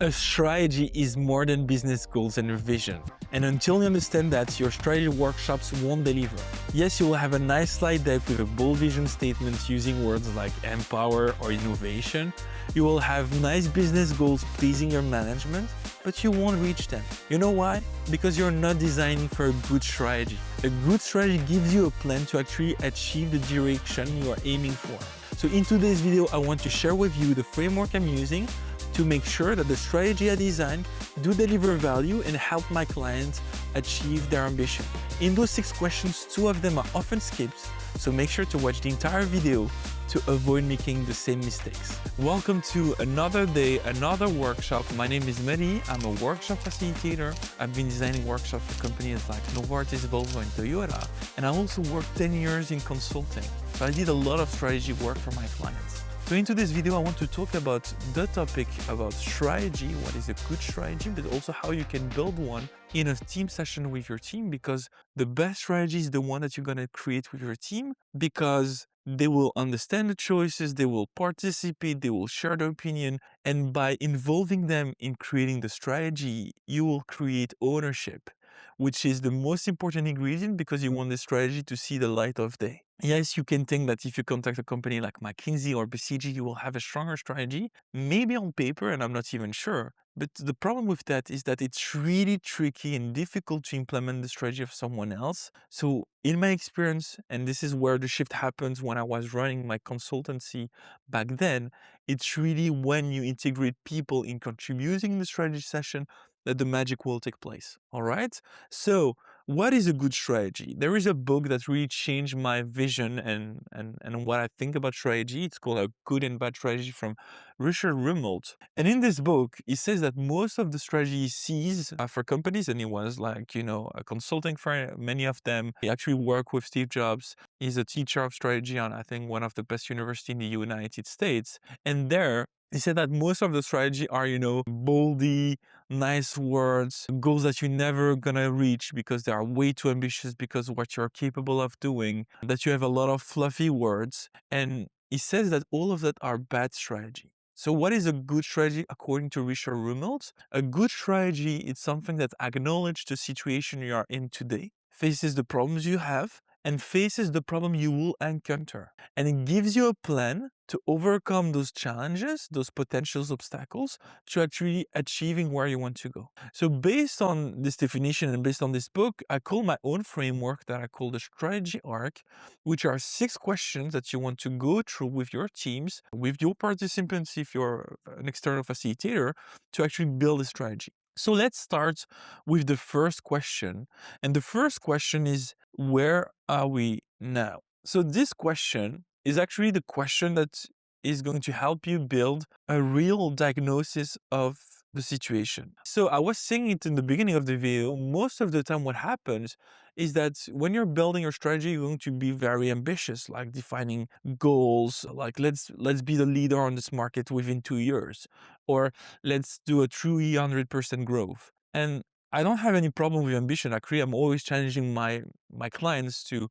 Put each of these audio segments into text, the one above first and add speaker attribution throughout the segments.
Speaker 1: A strategy is more than business goals and vision. And until you understand that, your strategy workshops won't deliver. Yes, you will have a nice slide deck with a bold vision statement using words like empower or innovation. You will have nice business goals pleasing your management, but you won't reach them. You know why? Because you're not designing for a good strategy. A good strategy gives you a plan to actually achieve the direction you are aiming for. So in today's video, I want to share with you the framework I'm using to make sure that the strategy I design do deliver value and help my clients achieve their ambition. In those 6 questions, 2 of them are often skipped, so make sure to watch the entire video to avoid making the same mistakes. Welcome to another day, another workshop. My name is En-Naizi. I'm a workshop facilitator. I've been designing workshops for companies like Novartis, Volvo, and Toyota. And I also worked 10 years in consulting. So I did a lot of strategy work for my clients. So into this video, I want to talk about the topic about strategy, what is a good strategy, but also how you can build one in a team session with your team, because the best strategy is the one that you're going to create with your team, because they will understand the choices, they will participate, they will share their opinion, and by involving them in creating the strategy, you will create ownership, which is the most important ingredient because you want the strategy to see the light of day. Yes, you can think that if you contact a company like McKinsey or BCG, you will have a stronger strategy, maybe on paper, and I'm not even sure. But the problem with that is that it's really tricky and difficult to implement the strategy of someone else. So in my experience, and this is where the shift happens when I was running my consultancy back then, it's really when you integrate people in contributing the strategy session that the magic will take place. All right. So what is a good strategy? There is a book that really changed my vision and what I think about strategy. It's called A Good and Bad Strategy from Richard Rumelt. And in this book, he says that most of the strategy he sees for companies, and he was like, a consulting for many of them. He actually worked with Steve Jobs. He's a teacher of strategy on, I think, one of the best universities in the United States. And there, he said that most of the strategy are, boldy, nice words, goals that you're never gonna reach because they are way too ambitious because of what you're capable of doing, that you have a lot of fluffy words. And he says that all of that are bad strategy. So what is a good strategy according to Richard Rumelt? A good strategy is something that acknowledges the situation you are in today, faces the problems you have, and faces the problem you will encounter. And it gives you a plan to overcome those challenges, those potential obstacles, to actually achieving where you want to go. So based on this definition and based on this book, I call my own framework that I call the strategy arc, which are 6 questions that you want to go through with your teams, with your participants if you're an external facilitator, to actually build a strategy. So let's start with the first question. And the first question is, where are we now? So this question is actually the question that is going to help you build a real diagnosis of the situation. So I was saying it in the beginning of the video, most of the time what happens is that when you're building your strategy, you're going to be very ambitious, like defining goals, like let's be the leader on this market within 2 years, or let's do a 300% growth. And I don't have any problem with ambition. Actually, I'm always challenging my clients to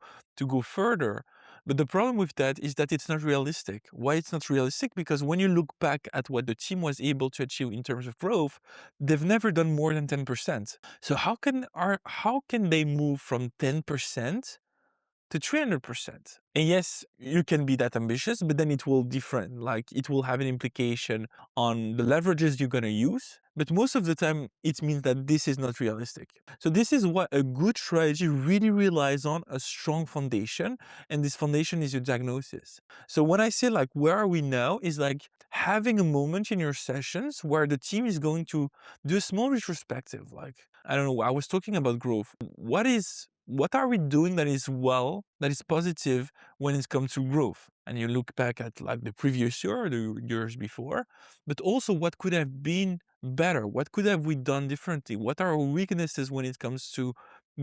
Speaker 1: go further. But the problem with that is that it's not realistic. Why it's not realistic? Because when you look back at what the team was able to achieve in terms of growth, they've never done more than 10%. So how can they move from 10% to 300%? And yes, you can be that ambitious, but then it will different. Like it will have an implication on the leverages you're going to use. But most of the time, it means that this is not realistic. So this is what a good strategy really relies on, a strong foundation. And this foundation is your diagnosis. So when I say like, where are we now, is like having a moment in your sessions where the team is going to do a small retrospective. Like, I don't know, I was talking about growth. What are we doing that is positive when it comes to growth? And you look back at like the previous year or the years before, but also what could have been better? What could have we done differently? What are our weaknesses when it comes to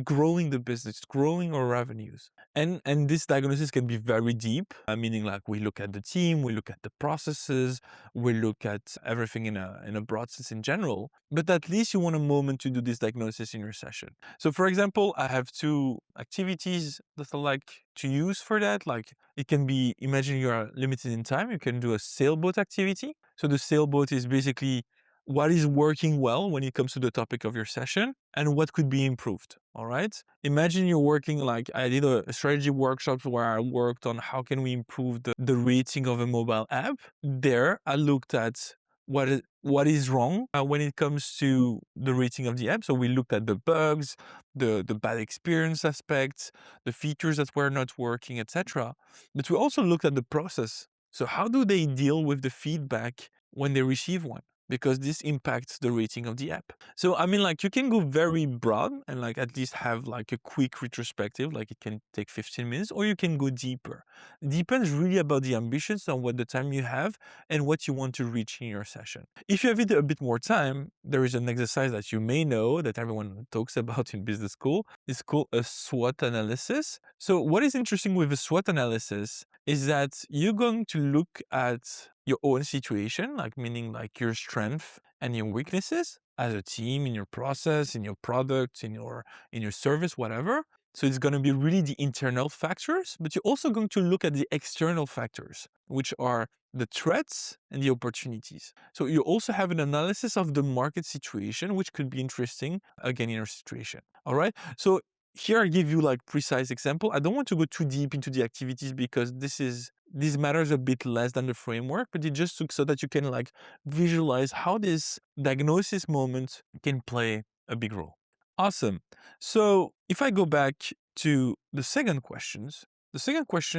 Speaker 1: growing the business, growing our revenues? And this diagnosis can be very deep, meaning like we look at the team, we look at the processes, we look at everything in a broad sense in general, but at least you want a moment to do this diagnosis in your session. So for example, I have 2 activities that I like to use for that. Like it can be, imagine you are limited in time, you can do a sailboat activity. So the sailboat is basically what is working well when it comes to the topic of your session and what could be improved. All right. Imagine you're working, like I did a strategy workshop where I worked on how can we improve the rating of a mobile app. There, I looked at what is wrong when it comes to the rating of the app. So we looked at the bugs, the bad experience aspects, the features that were not working, etc. But we also looked at the process. So how do they deal with the feedback when they receive one? Because this impacts the rating of the app. So, I mean, like you can go very broad and like at least have like a quick retrospective, like it can take 15 minutes, or you can go deeper. Depends really about the ambitions on what the time you have and what you want to reach in your session. If you have a bit more time, there is an exercise that you may know that everyone talks about in business school. It's called a SWOT analysis. So what is interesting with a SWOT analysis is that you're going to look at your own situation, like meaning like your strength and your weaknesses as a team, in your process, in your product, in your service, whatever. So it's going to be really the internal factors, but you're also going to look at the external factors, which are the threats and the opportunities. So you also have an analysis of the market situation, which could be interesting again in your situation. All right. So here I give you like precise example. I don't want to go too deep into the activities because this matters a bit less than the framework, but it just took so that you can like visualize how this diagnosis moment can play a big role. Awesome. So if I go back to the second question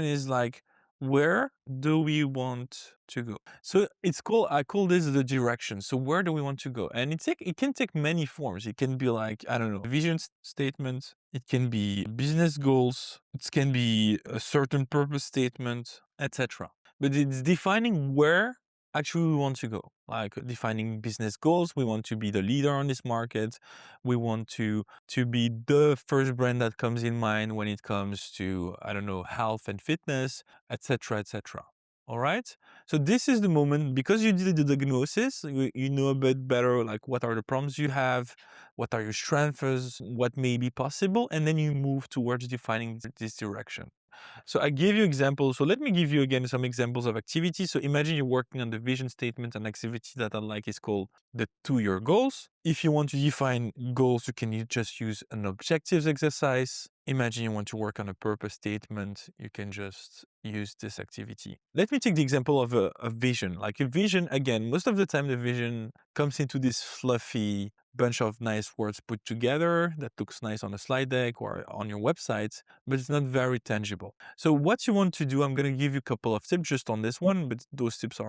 Speaker 1: is like, where do we want to go? So I call this the direction. So where do we want to go? And it can take many forms. It can be like, I don't know, vision statement. It can be business goals. It can be a certain purpose statement, etc. But it's defining where actually we want to go, like defining business goals. We want to be the leader on this market. We want to be the first brand that comes in mind when it comes to, I don't know, health and fitness, etc., etc. All right. So this is the moment, because you did the diagnosis, you know a bit better, like what are the problems you have, what are your strengths, what may be possible, and then you move towards defining this direction. So I gave you examples. So let me give you again some examples of activities. So imagine you're working on the vision statement. An activity that I like is called the 2-year goals. If you want to define goals, you can just use an objectives exercise. Imagine you want to work on a purpose statement. You can just use this activity. Let me take the example of a vision. Like a vision, again, most of the time the vision comes into this fluffy bunch of nice words put together that looks nice on a slide deck or on your website, but it's not very tangible. So what you want to do, I'm going to give you a couple of tips just on this one, but those tips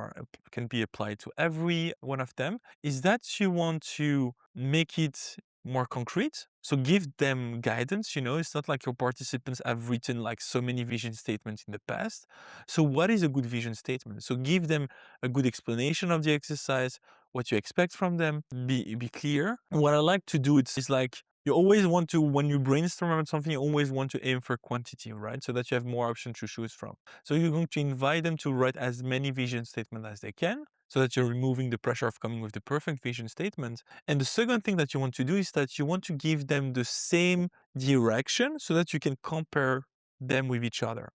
Speaker 1: can be applied to every one of them, is that you want to make it more concrete. So give them guidance. It's not like your participants have written like so many vision statements in the past. So what is a good vision statement? So give them a good explanation of the exercise, what you expect from them, be clear. What I like to do is like, you always want to, when you brainstorm about something, you always want to aim for quantity, right? So that you have more options to choose from. So you're going to invite them to write as many vision statements as they can, so that you're removing the pressure of coming with the perfect vision statement. And the second thing that you want to do is that you want to give them the same direction so that you can compare them with each other.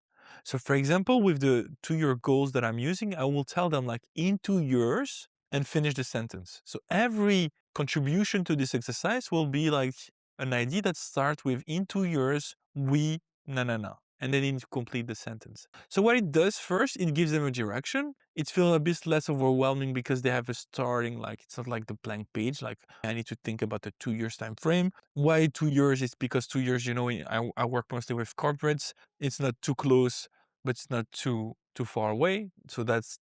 Speaker 1: So for example, with the 2-year goals that I'm using, I will tell them like in 2 years and finish the sentence. So every contribution to this exercise will be like an idea that starts with in 2 years, we, na, na, na. And they need to complete the sentence. So what it does first, it gives them a direction. It feels a bit less overwhelming because they have a starting, like it's not like the blank page, like I need to think about the 2 years time frame. Why 2 years? It's because 2 years, I work mostly with corporates. It's not too close, but it's not too far away. So that's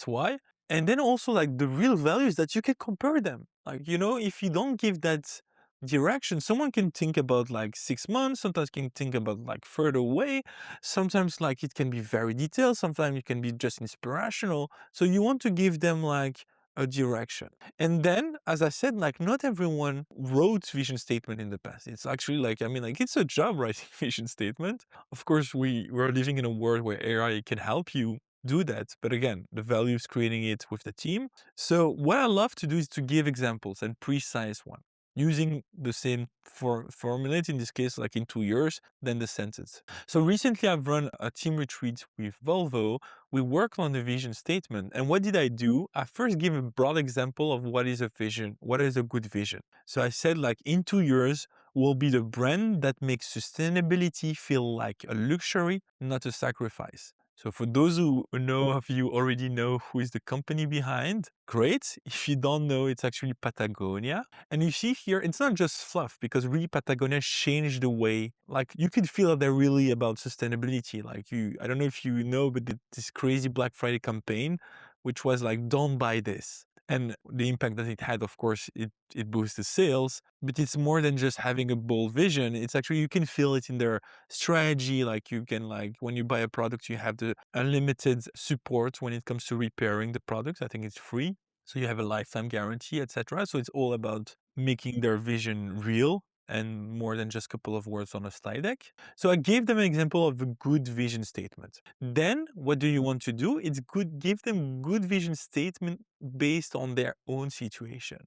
Speaker 1: why. And then also like the real value is that you can compare them. Like, if you don't give that direction, someone can think about like 6 months, sometimes can think about like further away, sometimes like it can be very detailed, sometimes it can be just inspirational. So you want to give them like a direction. And then, as I said, like not everyone wrote vision statement in the past. It's actually like, it's a job writing vision statement. Of course, we're living in a world where AI can help you do that. But again, the value is creating it with the team. So what I love to do is to give examples and precise one. using the same formulate, in this case, like in 2 years, than the sentence. So recently I've run a team retreat with Volvo. We worked on the vision statement. And what did I do? I first give a broad example of what is a vision, what is a good vision. So I said, like, in 2 years, we'll be the brand that makes sustainability feel like a luxury, not a sacrifice. So for those who know of you already know who is the company behind, great. If you don't know, it's actually Patagonia. And you see here, it's not just fluff, because really Patagonia changed the way, like, you could feel that they're really about sustainability. Like, I don't know if you know, but this crazy Black Friday campaign, which was like, don't buy this. And the impact that it had, of course, it boosted sales, but it's more than just having a bold vision. It's actually, you can feel it in their strategy. Like, you can, like, when you buy a product, you have the unlimited support when it comes to repairing the product. I think it's free. So you have a lifetime guarantee, etc. So it's all about making their vision real and more than just a couple of words on a slide deck. So I gave them an example of a good vision statement. Then what do you want to do? It's good, give them good vision statement based on their own situation.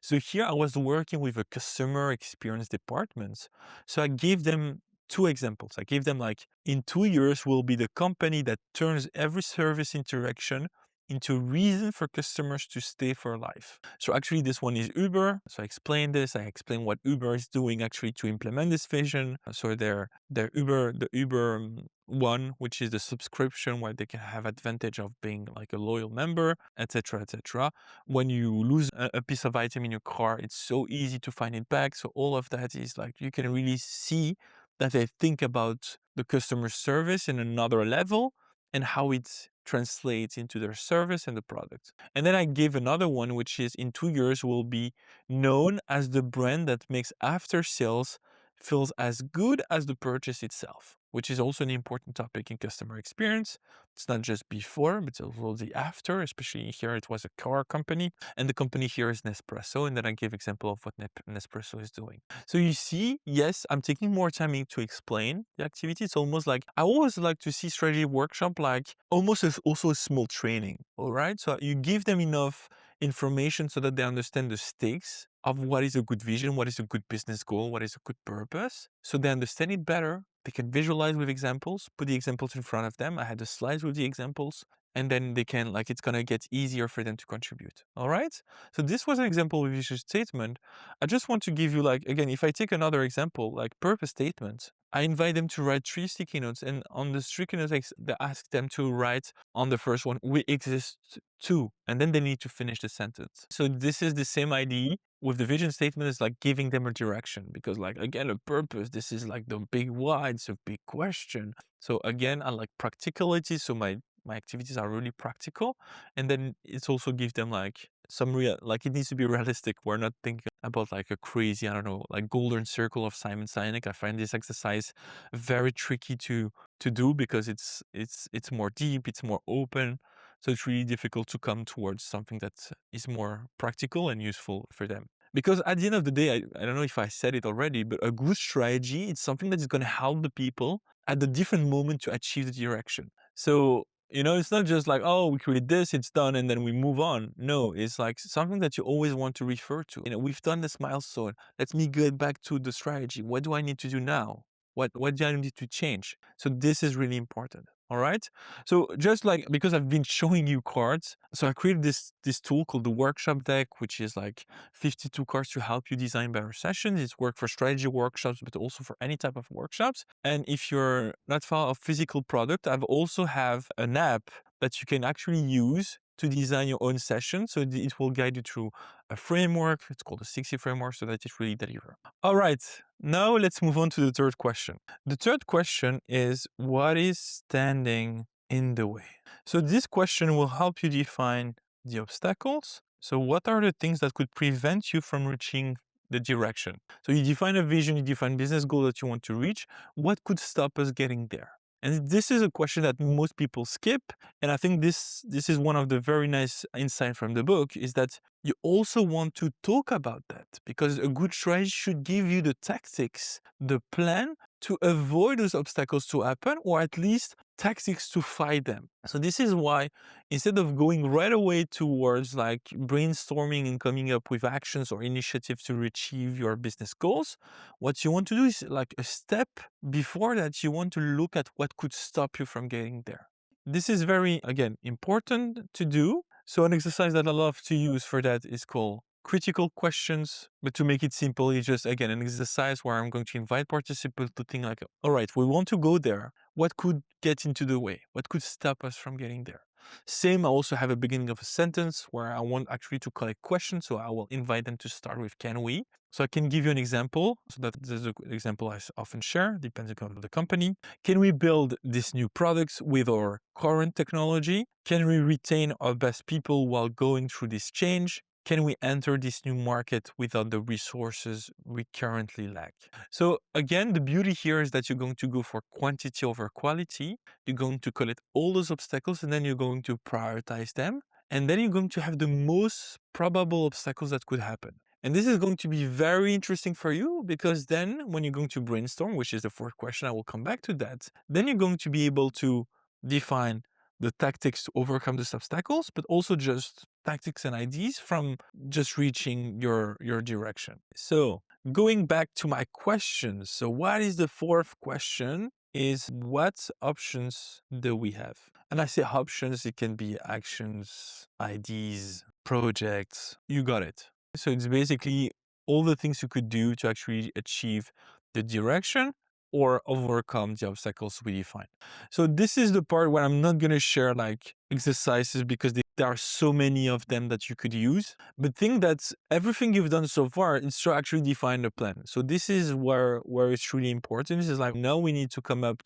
Speaker 1: So here I was working with a customer experience department. So I gave them 2 examples. I gave them, like, in 2 years, we'll be the company that turns every service interaction into a reason for customers to stay for life. So actually this one is Uber. So I explained this. I explained what Uber is doing actually to implement this vision. So the Uber One, which is the subscription where they can have advantage of being like a loyal member, etc., etc. When you lose a piece of item in your car, it's so easy to find it back. So all of that is, like, you can really see that they think about the customer service in another level and how it translates into their service and the product. And then I gave another one, which is, in 2 years, will be known as the brand that makes after sales feels as good as the purchase itself, which is also an important topic in customer experience. It's not just before, but also the after, especially here it was a car company, and the company here is Nespresso, and then I give example of what Nespresso is doing. So you see, yes, I'm taking more time to explain the activity. It's almost like, I always like to see strategy workshop like almost as also a small training, all right? So you give them enough information so that they understand the stakes of what is a good vision, what is a good business goal, what is a good purpose. So they understand it better. They can visualize with examples, put the examples in front of them. I had the slides with the examples, and then they can, like, it's gonna get easier for them to contribute. All right. So this was an example of vision statement. I just want to give you, like, again, if I take another example, like purpose statement, I invite them to write 3 sticky notes, and on the sticky notes, they ask them to write on the first one, we exist too, and then they need to finish the sentence. So this is the same idea with the vision statement, is like giving them a direction, because, like, again, a purpose, this is like the big why, it's a big question. So again, I like practicality, so my activities are really practical, and then it's also give them, like, some real, like, it needs to be realistic. We're not thinking about, like, a crazy, I don't know, like golden circle of Simon Sinek. I find this exercise very tricky to do, because it's more deep, it's more open. So it's really difficult to come towards something that is more practical and useful for them. Because at the end of the day, I don't know if I said it already, but a good strategy, it's something that is going to help the people at the different moment to achieve the direction. So, it's not just like, oh, we create this, it's done, and then we move on. No, it's like something that you always want to refer to. We've done this milestone. Let me get back to the strategy. What do I need to do now? What do I need to change? So this is really important. All right. So just like, because I've been showing you cards, so I created this tool called the workshop deck, which is like 52 cards to help you design better sessions. It's work for strategy workshops, but also for any type of workshops. And if you're not fan of physical product, I've also have an app that you can actually use to design your own session. So it will guide you through a framework. It's called the 60 framework, so that it really delivers. All right, now let's move on to the third question. The third question is, what is standing in the way? So this question will help you define the obstacles. So what are the things that could prevent you from reaching the direction? So you define a vision, you define business goal that you want to reach. What could stop us getting there? And this is a question that most people skip. And I think this is one of the very nice insights from the book, is that you also want to talk about that, because a good strategy should give you the tactics, the plan to avoid those obstacles to happen, or at least tactics to fight them. So this is why instead of going right away towards like brainstorming and coming up with actions or initiatives to achieve your business goals, what you want to do is like a step before that, you want to look at what could stop you from getting there. This is very, again, important to do. So an exercise that I love to use for that is called critical questions, but to make it simple, it's just, again, an exercise where I'm going to invite participants to think like, all right, we want to go there. What could get into the way? What could stop us from getting there? Same, I also have a beginning of a sentence where I want actually to collect questions. So I will invite them to start with, can we? So I can give you an example. So that is an example I often share, depending on the company. Can we build these new products with our current technology? Can we retain our best people while going through this change? Can we enter this new market without the resources we currently lack? So again, the beauty here is that you're going to go for quantity over quality. You're going to collect all those obstacles and then you're going to prioritize them. And then you're going to have the most probable obstacles that could happen. And this is going to be very interesting for you because then when you're going to brainstorm, which is the fourth question, I will come back to that, then you're going to be able to define the tactics to overcome these obstacles, but also just tactics and ideas from just reaching your direction. So going back to my questions. So what is the fourth question? Is what options do we have? And I say options, it can be actions, ideas, projects, you got it. So it's basically all the things you could do to actually achieve the direction or overcome the obstacles we define. So this is the part where I'm not going to share like exercises because there are so many of them that you could use, but think that everything you've done so far is to actually define the plan. So this is where it's really important. This is like, now we need to come up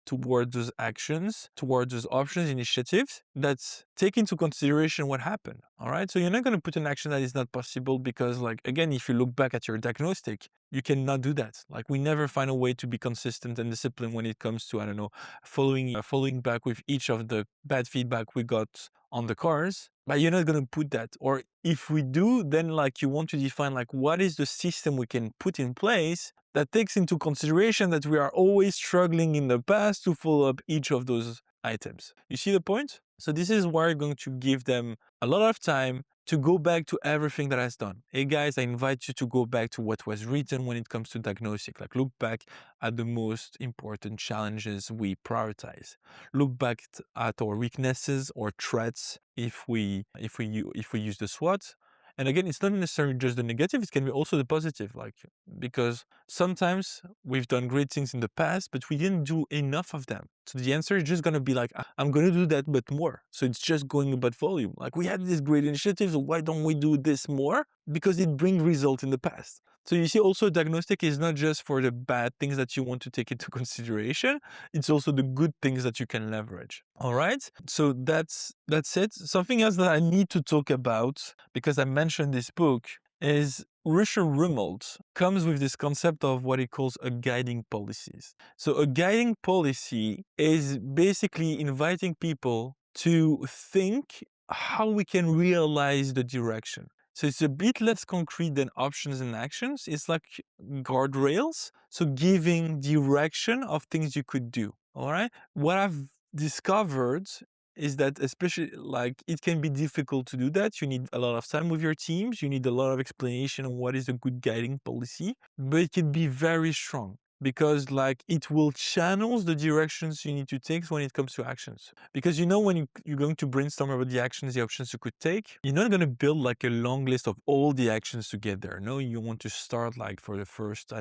Speaker 1: towards those actions, towards those options, initiatives that take into consideration what happened. All right. So you're not going to put an action that is not possible because, like, again, if you look back at your diagnostic, you cannot do that. Like, we never find a way to be consistent and disciplined when it comes to, I don't know, following back with each of the bad feedback we got on the cars, but you're not going to put that. Or if we do, then like you want to define like what is the system we can put in place that takes into consideration that we are always struggling in the past to follow up each of those items. You see the point? So this is where you're going to give them a lot of time to go back to everything that has done. Hey guys, I invite you to go back to what was written when it comes to diagnostic. Like, look back at the most important challenges we prioritize. Look back at our weaknesses or threats if we use the SWOT. And again, it's not necessarily just the negative, it can be also the positive, like, because sometimes we've done great things in the past, but we didn't do enough of them. So the answer is just going to be like, I'm going to do that, but more. So it's just going about volume. Like, we had these great initiatives, why don't we do this more? Because it brings results in the past. So you see, also diagnostic is not just for the bad things that you want to take into consideration, it's also the good things that you can leverage. All right. So that's it. Something else that I need to talk about, because I mentioned this book, is Richard Rumelt comes with this concept of what he calls a guiding policies. So a guiding policy is basically inviting people to think how we can realize the direction. So it's a bit less concrete than options and actions. It's like guardrails. So giving direction of things you could do. All right. What I've discovered is that, especially, like, it can be difficult to do that. You need a lot of time with your teams. You need a lot of explanation on what is a good guiding policy, but it can be very strong because, like, it will channel the directions you need to take when it comes to actions. Because, you know, when you're going to brainstorm about the actions, the options you could take, you're not going to build like a long list of all the actions to get there. No, you want to start like for the first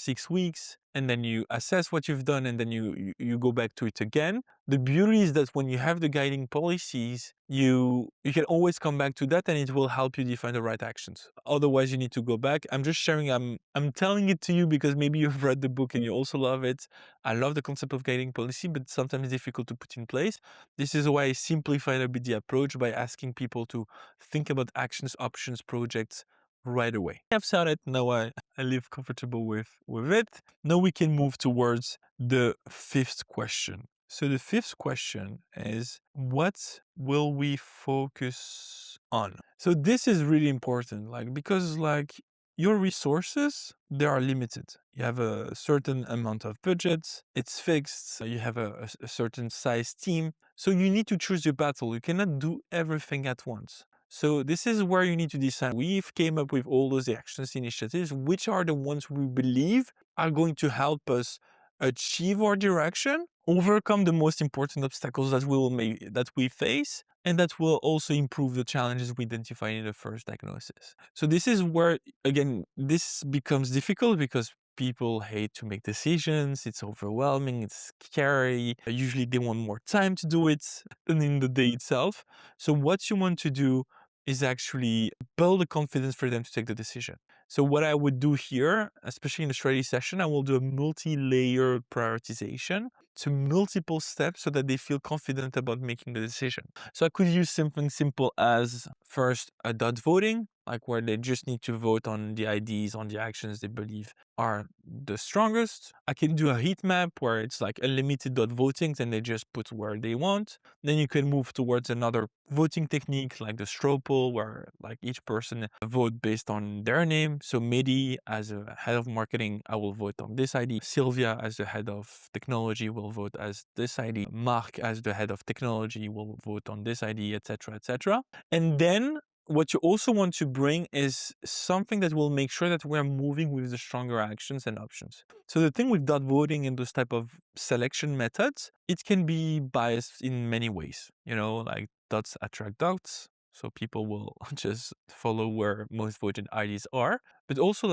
Speaker 1: 6 weeks, and then you assess what you've done, and then you go back to it again. The beauty is that when you have the guiding policies, you can always come back to that, and it will help you define the right actions. Otherwise, you need to go back. I'm just sharing, I'm telling it to you because maybe you've read the book and you also love it. I love the concept of guiding policy, but sometimes it's difficult to put in place. This is why I simplified a bit the approach by asking people to think about actions, options, projects right away. I've said it, now I live comfortable with it. Now we can move towards the fifth question. So the fifth question is, what will we focus on? So this is really important, like, because, like, your resources, they are limited. You have a certain amount of budget, it's fixed, you have a certain size team. So you need to choose your battle. You cannot do everything at once. So this is where you need to decide. We've came up with all those actions initiatives, which are the ones we believe are going to help us achieve our direction, overcome the most important obstacles that we face, and that will also improve the challenges we identified in the first diagnosis. So this is where, again, this becomes difficult because people hate to make decisions. It's overwhelming. It's scary. Usually they want more time to do it than in the day itself. So what you want to do is actually build the confidence for them to take the decision. So what I would do here, especially in the strategy session, I will do a multi-layered prioritization to multiple steps so that they feel confident about making the decision. So I could use something simple as first a dot voting, like where they just need to vote on the ideas, on the actions they believe are the strongest. I can do a heat map where it's like a limited dot voting, and they just put where they want. Then you can move towards another voting technique like the straw poll, where like each person vote based on their name. So Mehdi, as a head of marketing, I will vote on this ID. Sylvia, as the head of technology, will vote as this ID. Mark, as the head of technology, will vote on this ID, etc., etc. And then what you also want to bring is something that will make sure that we're moving with the stronger actions and options. So the thing with dot voting and those type of selection methods, it can be biased in many ways. Like dots attract dots. So people will just follow where most voted IDs are. But also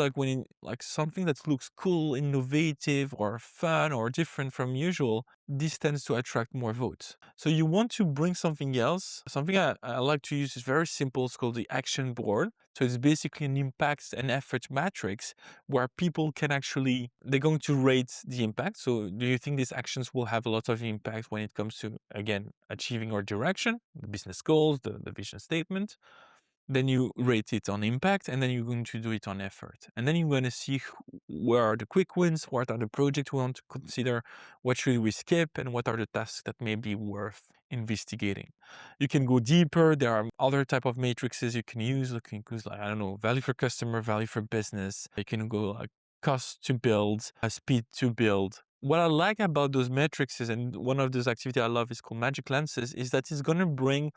Speaker 1: like something that looks cool, innovative, or fun, or different from usual, this tends to attract more votes. So you want to bring something else. Something I like to use is very simple. It's called the action board. So it's basically an impact and effort matrix where people can they're going to rate the impact. So do you think these actions will have a lot of impact when it comes to, again, achieving our direction, the business goals, the vision statement? Then you rate it on impact, and then you're going to do it on effort. And then you're going to see where are the quick wins, what are the projects we want to consider, what should we skip, and what are the tasks that may be worth investigating. You can go deeper. There are other type of matrices you can use. You can use like, I don't know, value for customer, value for business. You can go like cost to build, speed to build. What I like about those matrices, and one of those activities I love is called Magic Lenses, is that it's going to bring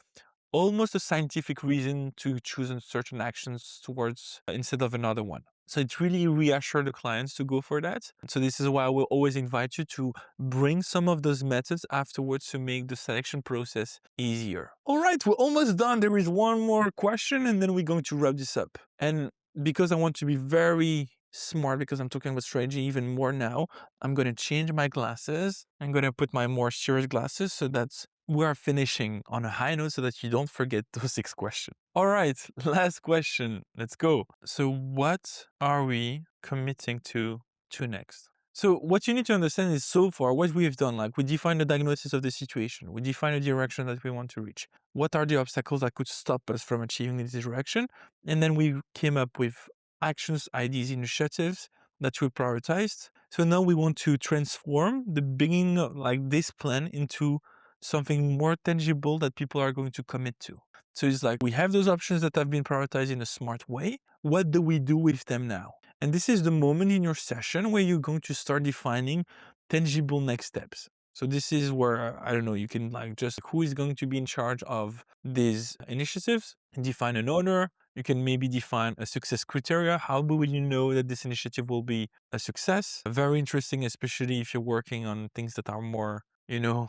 Speaker 1: almost a scientific reason to choose certain actions towards instead of another one. So it really reassures the clients to go for that. So this is why I will always invite you to bring some of those methods afterwards to make the selection process easier. All right, we're almost done. There is one more question and then we're going to wrap this up. And because I want to be very smart, because I'm talking about strategy even more now, I'm going to change my glasses. I'm going to put my more serious glasses so that we are finishing on a high note so that you don't forget those 6 questions. All right, last question. Let's go. So what are we committing to next? So what you need to understand is so far what we've done, like we defined the diagnosis of the situation. We defined the direction that we want to reach. What are the obstacles that could stop us from achieving this direction? And then we came up with actions, ideas, initiatives that we prioritized. So now we want to transform the beginning of like this plan into something more tangible that people are going to commit to. So it's like we have those options that have been prioritized in a smart way. What do we do with them now? And this is the moment in your session where you're going to start defining tangible next steps. So this is where, I don't know, you can like just who is going to be in charge of these initiatives and define an owner. You can maybe define a success criteria. How will you know that this initiative will be a success? Very interesting, especially if you're working on things that are more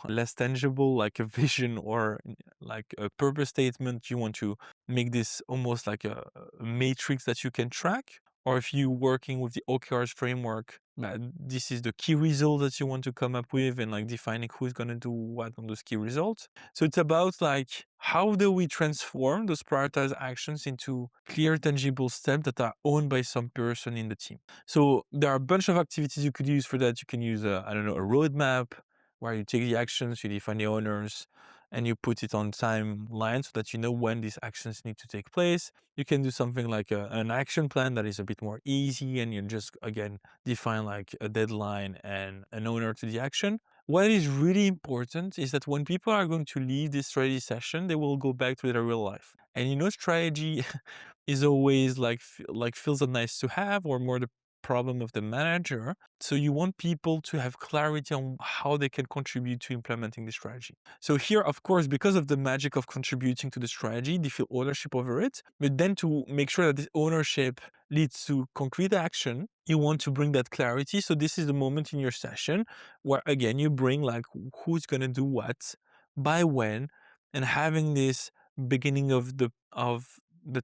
Speaker 1: less tangible, like a vision or like a purpose statement. You want to make this almost like a matrix that you can track. Or if you're working with the OKRs framework, this is the key result that you want to come up with and like defining who's going to do what on those key results. So it's about like, how do we transform those prioritized actions into clear, tangible steps that are owned by some person in the team? So there are a bunch of activities you could use for that. You can use a roadmap, where you take the actions, you define the owners, and you put it on timeline so that you know when these actions need to take place. You can do something like an action plan that is a bit more easy, and you just, again, define like a deadline and an owner to the action. What is really important is that when people are going to leave this strategy session, they will go back to their real life. And strategy is always like feels a nice to have or more the problem of the manager. So you want people to have clarity on how they can contribute to implementing the strategy. So here, of course, because of the magic of contributing to the strategy, they feel ownership over it. But then to make sure that this ownership leads to concrete action, you want to bring that clarity. So this is the moment in your session where, again, you bring like who's going to do what, by when, and having this beginning of the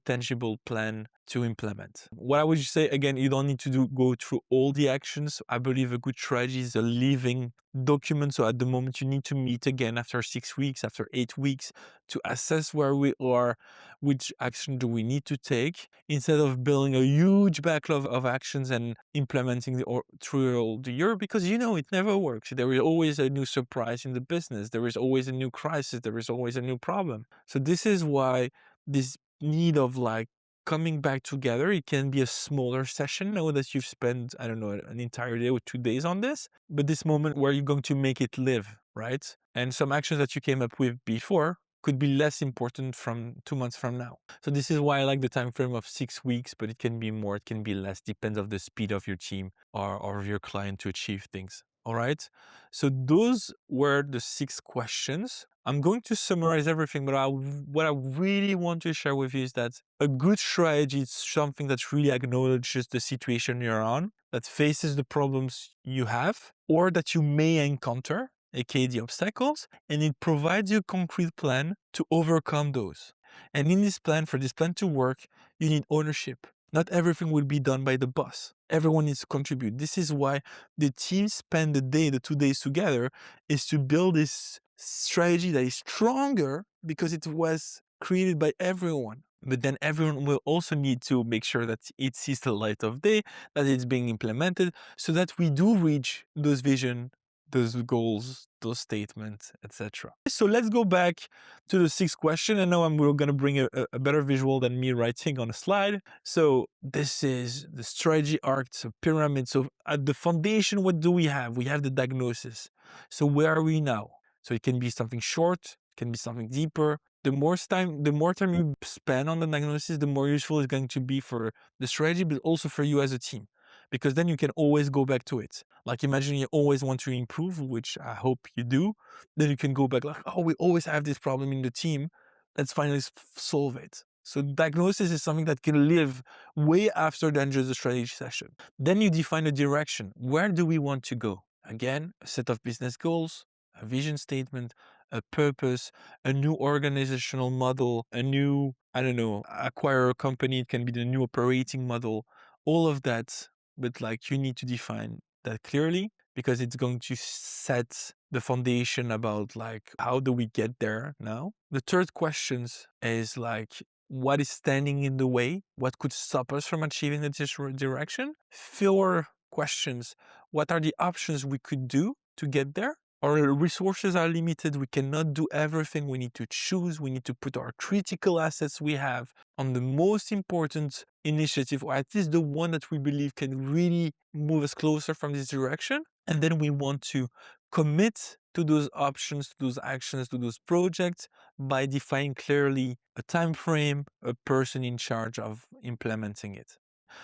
Speaker 1: tangible plan to implement. What I would say, again, you don't need to go through all the actions. I believe a good strategy is a living document. So at the moment, you need to meet again after 6 weeks, after 8 weeks, to assess where we are, which action do we need to take, instead of building a huge backlog of actions and implementing through all the year, because it never works. There is always a new surprise in the business. There is always a new crisis. There is always a new problem. So this is why this need of like coming back together. It can be a smaller session. Know that you've spent, I don't know, an entire day or 2 days on this, but this moment where you're going to make it live, right? And some actions that you came up with before could be less important from 2 months from now. So this is why I like the time frame of 6 weeks, but it can be more, it can be less, depends on the speed of your team or of your client to achieve things. All right. So those were the 6 questions. I'm going to summarize everything, but what I really want to share with you is that a good strategy is something that really acknowledges the situation you're on, that faces the problems you have or that you may encounter, aka the obstacles, and it provides you a concrete plan to overcome those. And in this plan, for this plan to work, you need ownership. Not everything will be done by the boss. Everyone needs to contribute. This is why the team spend the 2 days together, is to build this strategy that is stronger because it was created by everyone. But then everyone will also need to make sure that it sees the light of day, that it's being implemented, so that we do reach those vision, those goals, those statements, etc. So let's go back to the 6th question. And now we're going to bring a better visual than me writing on a slide. So this is the strategy arc, so pyramid. So at the foundation, what do we have? We have the diagnosis. So where are we now? So it can be something short, it can be something deeper. The more time you spend on the diagnosis, the more useful it's going to be for the strategy, but also for you as a team, because then you can always go back to it. Like imagine you always want to improve, which I hope you do. Then you can go back like, oh, we always have this problem in the team. Let's finally solve it. So diagnosis is something that can live way after the end of the strategy session. Then you define a direction. Where do we want to go? Again, a set of business goals, a vision statement, a purpose, a new organizational model, a new, I don't know, acquire a company. It can be the new operating model, all of that. But like you need to define that clearly, because it's going to set the foundation about like, how do we get there now? The third questions is like, what is standing in the way? What could stop us from achieving the direction? 4 questions. What are the options we could do to get there? Our resources are limited. We cannot do everything. We need to choose. We need to put our critical assets we have on the most important initiative, or at least the one that we believe can really move us closer from this direction. And then we want to commit to those options, to those actions, to those projects by defining clearly a time frame, a person in charge of implementing it.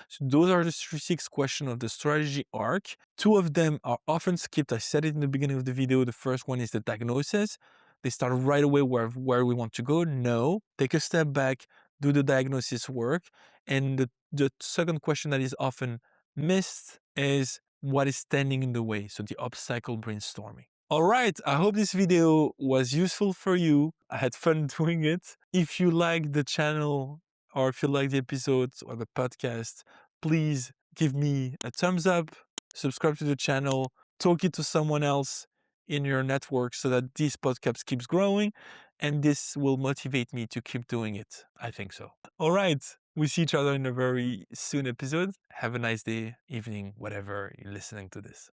Speaker 1: So those are the 6 questions of the strategy arc. 2 of them are often skipped. I said it in the beginning of the video. The first one is the diagnosis. They start right away where we want to go. No, take a step back, do the diagnosis work. And the second question that is often missed is what is standing in the way. So the obstacle brainstorming. All right, I hope this video was useful for you. I had fun doing it. If you like the channel, or if you like the episodes or the podcast, please give me a thumbs up, subscribe to the channel, talk it to someone else in your network so that this podcast keeps growing, and this will motivate me to keep doing it. I think so. All right, we see each other in a very soon episode. Have a nice day, evening, whatever you're listening to this.